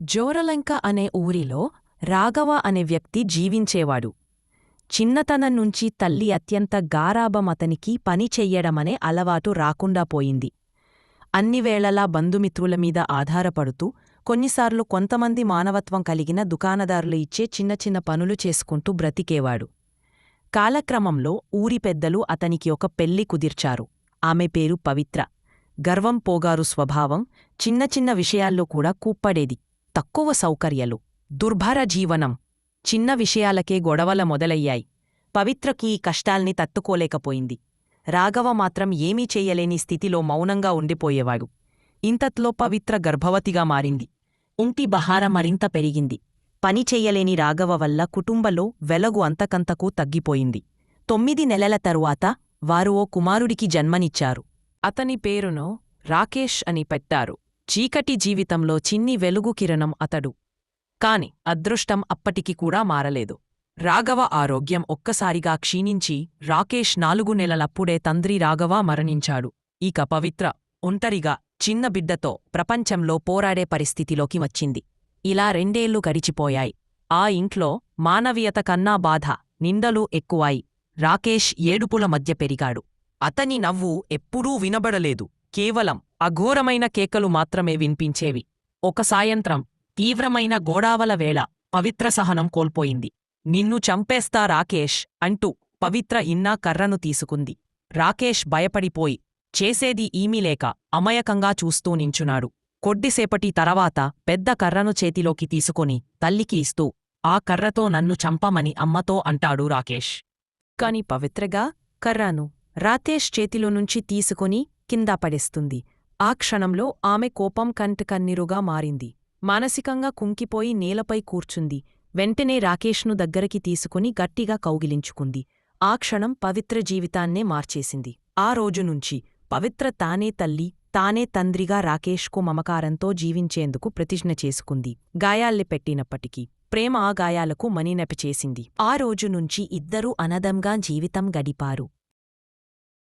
జోరలంక అనే ఊరిలో రాఘవ అనే వ్యక్తి జీవించేవాడు. చిన్నతనం నుంచి తల్లి అత్యంత గారాబం అతనికి పని చెయ్యడమనే అలవాటు రాకుండా పోయింది. అన్నివేళలా బంధుమిత్రులమీద ఆధారపడుతూ, కొన్నిసార్లు కొంతమంది మానవత్వం కలిగిన దుకాణదారులు ఇచ్చే చిన్న చిన్న పనులు చేసుకుంటూ బ్రతికేవాడు. కాలక్రమంలో ఊరి పెద్దలు అతనికి ఒక పెళ్లి కుదిర్చారు. ఆమె పేరు పవిత్ర. గర్వం పోగారు స్వభావం, చిన్న చిన్న విషయాల్లో కూడా కూప్పడేది. తక్కువ సౌకర్యాలు, దుర్భర జీవనం, చిన్న విషయాలకే గొడవల మొదలయ్యాయి. పవిత్రకి ఈ కష్టాల్ని తట్టుకోలేకపోయింది. రాఘవ మాత్రం ఏమీ చెయ్యలేని స్థితిలో మౌనంగా ఉండిపోయేవాడు. ఇంతట్లో పవిత్ర గర్భవతిగా మారింది. ఇంటి బహారం మరింత పెరిగింది. పని చెయ్యలేని రాఘవ వల్ల కుటుంబంలో వెలుగు అంతకంతకూ తగ్గిపోయింది. 9 నెలల తరువాత వారు ఓ కుమారుడికి జన్మనిచ్చారు. అతని పేరును రాకేష్ అని పెట్టారు. చీకటి జీవితంలో చిన్ని వెలుగు కిరణం అతడు. కాని అదృష్టం అప్పటికి కూడా మారలేదు. రాఘవ ఆరోగ్యం ఒక్కసారిగా క్షీణించి రాకేష్ 4 నెలలప్పుడే తండ్రి రాఘవ మరణించాడు. ఇక పవిత్ర ఒంటరిగా చిన్న బిడ్డతో ప్రపంచంలో పోరాడే పరిస్థితిలోకి వచ్చింది. ఇలా 2 ఏళ్లు గడిచిపోయాయి. ఆ ఇంట్లో మానవీయత కన్నా బాధ, నిందలు ఎక్కువాయి. రాకేష్ ఏడుపుల మధ్య పెరిగాడు. అతని నవ్వు ఎప్పుడూ వినబడలేదు. కేవలం అఘోరమైన కేకలు మాత్రమే వినిపించేవి. ఒక సాయంత్రం తీవ్రమైన గోడావల వేళ పవిత్ర సహనం కోల్పోయింది. నిన్ను చంపేస్తా రాకేష్ అంటూ పవిత్ర ఇన్నా కర్రను తీసుకుంది. రాకేష్ భయపడిపోయి చేసేది ఈమీలేక అమాయకంగా చూస్తూ నించున్నాడు. కొద్దిసేపటి తర్వాత పెద్ద కర్రను చేతిలోకి తీసుకొని తల్లికి ఇస్తూ, ఆ కర్రతో నన్ను చంపమని అమ్మతో అంటాడు రాకేష్. కాని పవిత్రగా కర్రను రాకేష్ చేతిలోనుంచి తీసుకొని కింద పడేస్తుంది. ఆ క్షణంలో ఆమె కోపం కంటకన్నీరుగా మారింది. మానసికంగా కుంగిపోయి నేలపై కూర్చుంది. వెంటనే రాకేష్ను దగ్గరికి తీసుకుని గట్టిగా కౌగిలించుకుంది. ఆ క్షణం పవిత్ర జీవితాన్నే మార్చేసింది. ఆ రోజునుంచి పవిత్ర తానే తల్లి, తానే తండ్రిగా రాకేష్కు మమకారంతో జీవించేందుకు ప్రతిజ్ఞ చేసుకుంది. గాయాల్ని పెట్టినప్పటికీ ప్రేమ ఆ గాయాలకు మణినెపి చేసింది. ఆ రోజునుంచి ఇద్దరూ అన్నదమ్గా జీవితం గడిపారు.